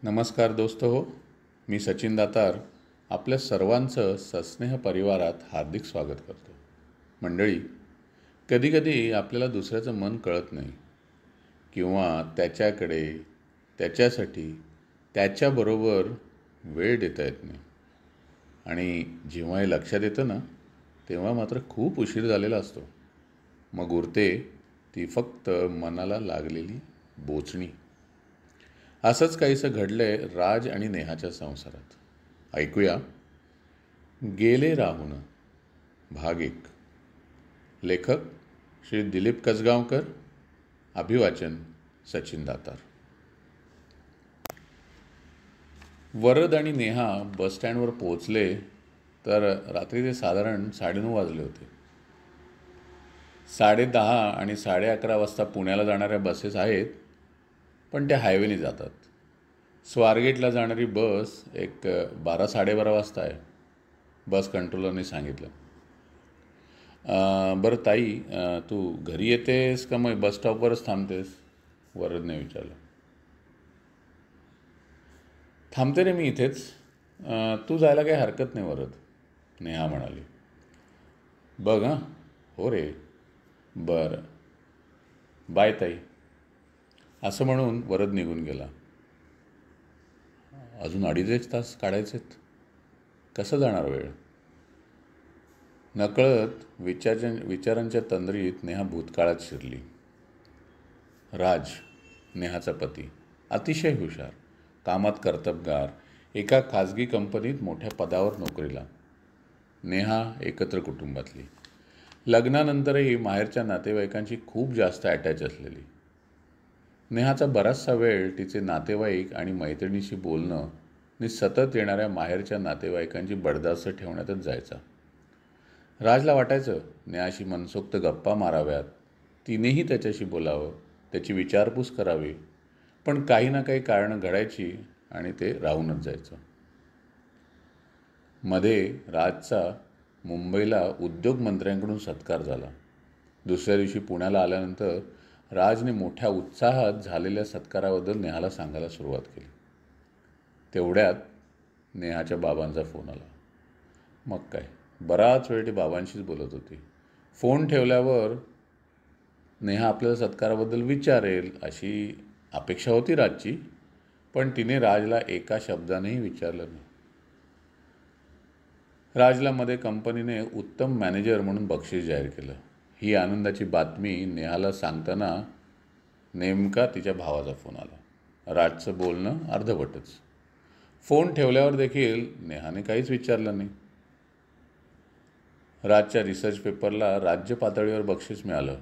नमस्कार दोस्त हो. मी सचिन दातार आपल्या सर्वांचं सस्नेह परिवारात हार्दिक स्वागत करतो. मंडळी, कधीकधी आपल्याला दुसऱ्याचं मन कळत नाही किंवा त्याच्याकडे, त्याच्यासाठी, त्याच्याबरोबर वेळ देता येत नाही. आणि जेव्हा हे लक्षात येतं ना, तेव्हा मात्र खूप उशीर झालेला असतो. मग उरते ती फक्त मनाला लागलेली बोचणी. असंच काहीसं घडलंय राज आणि नेहाच्या संसारात. ऐकूया गेले राहून भाग 1. लेखक श्री दिलीप कसगावकर. अभिवाचन सचिन दातार. वरद आणि नेहा बसस्टँडवर पोहोचले तर रात्री ते साधारण 9:30 वाजले होते. 10:30 आणि 11:30 वाजता पुण्याला जाणाऱ्या बसेस आहेत, पण त्या हायवेने जातात. स्वारगेटला जाणारी बस एक 12-12:30 वाजता आहे, बस कंट्रोलरने सांगितलं. बरं ताई, तू घरी येतेस का मग बस स्टॉपवरच थांबतेस? वरदने विचारलं. थांबते रे मी इथेच. तू जायला काही हरकत नाही वरद, नेहा म्हणाली. बघ हां. हो रे. बरं, बाय ताई. असं म्हणून वरद निघून गेला. अजून 2.5 तास काढायचेत. कसं जाणार वेळ? नकळत विचारांच्या तंद्रीत नेहा भूतकाळात शिरली. राज, नेहाचा पती, अतिशय हुशार, कामात कर्तबगार, एका खाजगी कंपनीत मोठ्या पदावर नोकरीला. नेहा एकत्र कुटुंबातली, लग्नानंतरही माहेरच्या नातेवाईकांची खूप जास्त अटॅच असलेली. नेहाचा बराचसा वेळ तिचे नातेवाईक आणि मैत्रिणीशी बोलणं आणि सतत येणाऱ्या माहेरच्या नातेवाईकांची बडदास्त ठेवण्यातच जायचा. राजला वाटायचं नेहाशी मनसोक्त गप्पा माराव्यात, तिनेही त्याच्याशी बोलावं, त्याची विचारपूस करावी, पण काही ना काही कारणं घडायची आणि ते राहूनच जायचं. मध्ये राजचा मुंबईला उद्योगमंत्र्यांकडून सत्कार झाला. दुसऱ्या दिवशी पुण्याला आल्यानंतर राजने मोठ्या उत्साहात झालेल्या सत्काराबद्दल नेहाला सांगायला सुरुवात केली. तेवढ्यात नेहाच्या बाबांचा फोन आला. मग काय, बराच वेळ ती बाबांशीच बोलत होती. फोन ठेवल्यावर नेहा आपल्याला सत्काराबद्दल विचारेल अशी अपेक्षा होती राजची, पण तिने राजला एका शब्दानेही विचारलं नाही. राजला मध्ये कंपनीने उत्तम मॅनेजर म्हणून बक्षीस जाहीर केलं. ही आनंदाची बातमी नेहाला सांगताना नेमका तिच्या भावाचा फोन आला. राजचं बोलणं अर्धवटच. फोन ठेवल्यावर देखील नेहाने काहीच विचारलं नाही. राजच्या रिसर्च पेपरला राज्य पातळीवर बक्षीस मिळालं,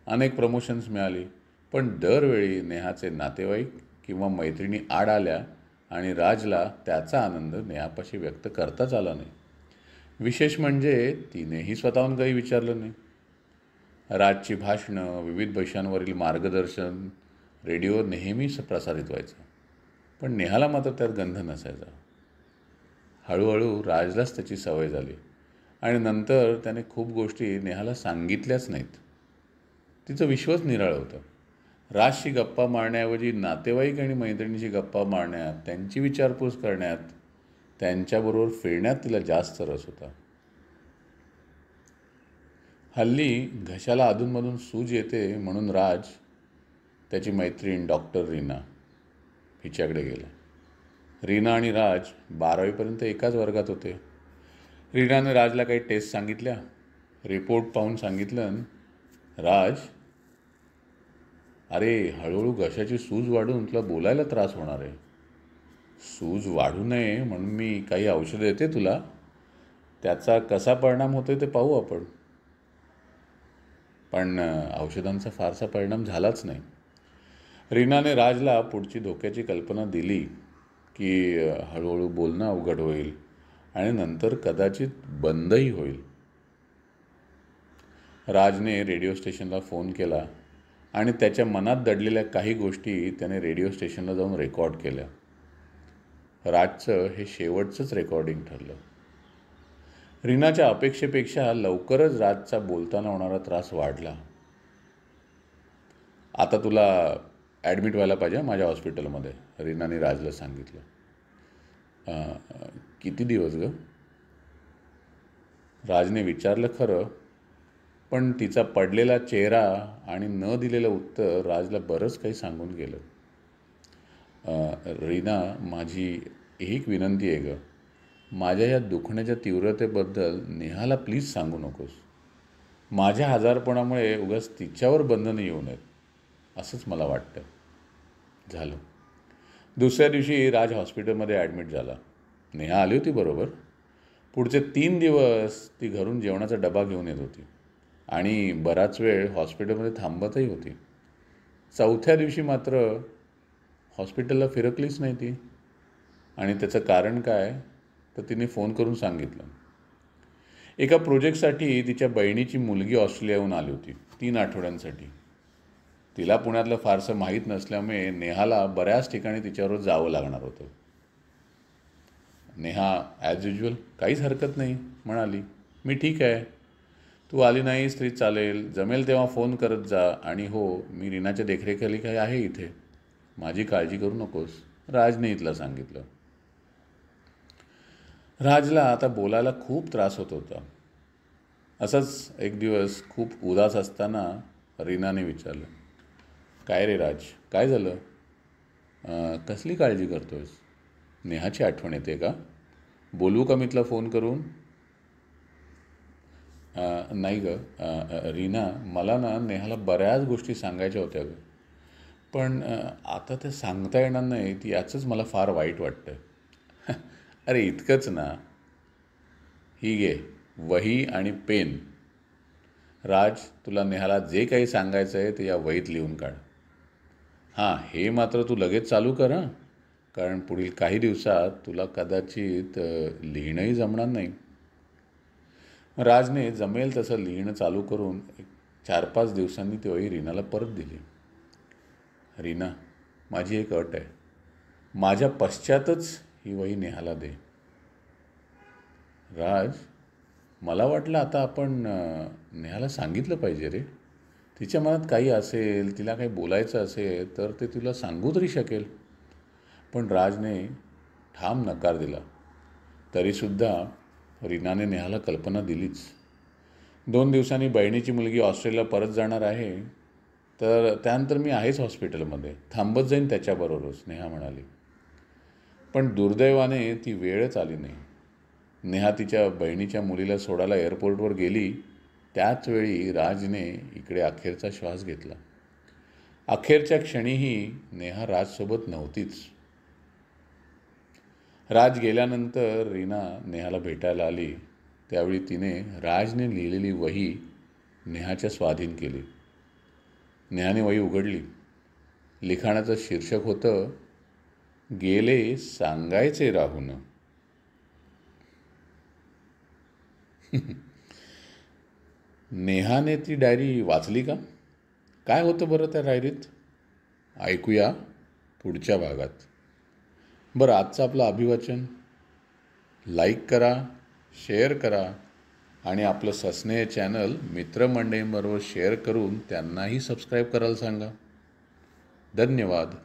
अनेक प्रमोशन्स मिळाली, पण दरवेळी नेहाचे नातेवाईक किंवा मैत्रिणी आड आल्या आणि राजला त्याचा आनंद नेहापाशी व्यक्त करताच आला नाही. विशेष म्हणजे तिनेही स्वतःहून काही विचारलं नाही. राजची भाषणं, विविध विषयांवरील मार्गदर्शन रेडिओवर नेहमीच प्रसारित व्हायचं, पण नेहाला मात्र त्यात गंध नसायचा. हळूहळू राजलाच त्याची सवय झाली आणि नंतर त्याने खूप गोष्टी नेहाला सांगितल्याच नाहीत. तिचं विश्वच निराळं होतं. राजशी गप्पा मारण्याऐवजी नातेवाईक आणि मैत्रिणीशी गप्पा मारण्यात, त्यांची विचारपूस करण्यात, त्यांच्याबरोबर फिरण्यात तिला जास्त रस होता. हल्ली घशाला अधूनमधून सूज येते म्हणून राज त्याची मैत्रीण डॉक्टर रीना हिच्याकडे गेला. रीना आणि राज 12वीपर्यंत एकाच वर्गात होते. रीनाने राजला काही टेस्ट सांगितल्या. रिपोर्ट पाहून सांगितलं, राज, अरे हळूहळू घशाची सूज वाढून तुला बोलायला त्रास होणार आहे. सूज वाढू नये म्हणून मी काही औषधं देते तुला, त्याचा कसा परिणाम होतोय ते पाहू आपण. पण औषधांचा फारसा परिणाम झालाच नाही. रीनाने राजला पुढची धोक्याची कल्पना दिली की हळूहळू बोलणं अवघड होईल आणि नंतर कदाचित बंदही होईल. राजने रेडिओ स्टेशनला फोन केला आणि त्याच्या मनात दडलेल्या काही गोष्टी त्याने रेडिओ स्टेशनला जाऊन रेकॉर्ड केल्या. राजचं हे शेवटचंच रेकॉर्डिंग ठरलं. रीनाच्या अपेक्षेपेक्षा लवकरच राजचा बोलताना होणारा त्रास वाढला. आता तुला ॲडमिट व्हायला पाहिजे माझ्या हॉस्पिटलमध्ये, रीनाने राजला सांगितलं. किती दिवस गं? राजने विचारलं खरं, पण तिचा पडलेला चेहरा आणि न दिलेलं उत्तर राजला बरंच काही सांगून गेलं. रीना, माझी एक विनंती आहे गं, माझ्या या दुखण्याच्या तीव्रतेबद्दल नेहाला प्लीज सांगू नकोस. माझ्या आजारपणामुळे उगाच तिच्यावर बंधनं येऊ नयेत असंच मला वाटतं. झालं. दुसऱ्या दिवशी राज हॉस्पिटलमध्ये ॲडमिट झाला. नेहा आली होती बरोबर. पुढचे 3 दिवस ती घरून जेवणाचा डबा घेऊन येत होती आणि बराच वेळ हॉस्पिटलमध्ये थांबतही होती. चौथ्या दिवशी मात्र हॉस्पिटलला फिरकलीच नाही ती. आणि त्याचं कारण काय तर तिने फोन करून सांगितलं. एका प्रोजेक्टसाठी तिच्या बहिणीची मुलगी ऑस्ट्रेलियाहून आली होती 3 आठवड्यांसाठी. तिला पुण्यातलं फारसं माहीत नसल्यामुळे नेहाला बऱ्याच ठिकाणी तिच्याबरोबर जावं लागणार होतं. नेहा ॲज युज्युअल काहीच हरकत नाही म्हणाली, मी ठीक आहे, तू आली नाहीस तरी चालेल, जमेल तेव्हा फोन करत जा, आणि हो, मी रीनाच्या देखरेखीखाली काही आहे इथे, माझी काळजी करू नकोस, राजने इथला सांगितलं. राजला आता बोलायला खूप त्रास होत होता. असंच एक दिवस खूप उदास असताना रीनाने विचारलं, काय रे राज, काय झालं? कसली काळजी करतोयस? नेहाची आठवण येते का? बोलवू का मी तुला फोन करून? नाही गं रीना, मला ना नेहाला बऱ्याच गोष्टी सांगायच्या होत्या गं, पण आता ते सांगता येणार नाहीत याचंच मला फार वाईट वाटतं. अरे इतकंच ना, ही घे वही आणि पेन. राज, तुला नेहाला जे काही सांगायचं आहे ते या वहीत लिहून काढ. हां, हे मात्र तू लगेच चालू कर हां, कारण पुढील काही दिवसात तुला कदाचित लिहिणंही जमणार नाही. राजने जमेल तसं लिहिणं चालू करून 4-5 दिवसांनी ती वही रीनाला परत दिली. रीना, माझी एक अट आहे, माझ्या पश्चातच ही वही नेहाला दे. राज, मला वाटलं आता आपण नेहाला सांगितलं पाहिजे रे. तिच्या मनात काही असेल, तिला काही बोलायचं असेल तर ते तुला सांगू तरी शकेल. पण राजने ठाम नकार दिला. तरीसुद्धा रीनाने नेहाला कल्पना दिलीच. 2 दिवसांनी बहिणीची मुलगी ऑस्ट्रेलियाला परत जाणार आहे, तर त्यानंतर मी आहेच हॉस्पिटलमध्ये, थांबत जाईन त्याच्याबरोबरच, नेहा म्हणाली. पण दुर्दैवाने ती वेळच आली नाही. नेहा तिच्या बहिणीच्या मुलीला सोडायला एअरपोर्टवर गेली. त्याच वेळी राजने इकडे अखेरचा श्वास घेतला. अखेरच्या क्षणीही नेहा राजसोबत नव्हतीच. राज गेल्यानंतर रीना नेहाला भेटायला आली. त्यावेळी तिने राजने लिहिलेली वही नेहाच्या स्वाधीन केली. नेहाने वही उघडली. लिखाणाचं शीर्षक होतं, गेले सांगायचे राहून. नेहाने ती डायरी वाचली का? काय होतं बरं त्या डायरीत? ऐकूया पुढच्या भागात. बरं, आजचं आपलं अभिवाचन लाईक करा, शेअर करा आणि आपलं सस्नेह चॅनल मित्रमंडळींबरोबर शेअर करून त्यांनाही सबस्क्राईब करायला सांगा. धन्यवाद.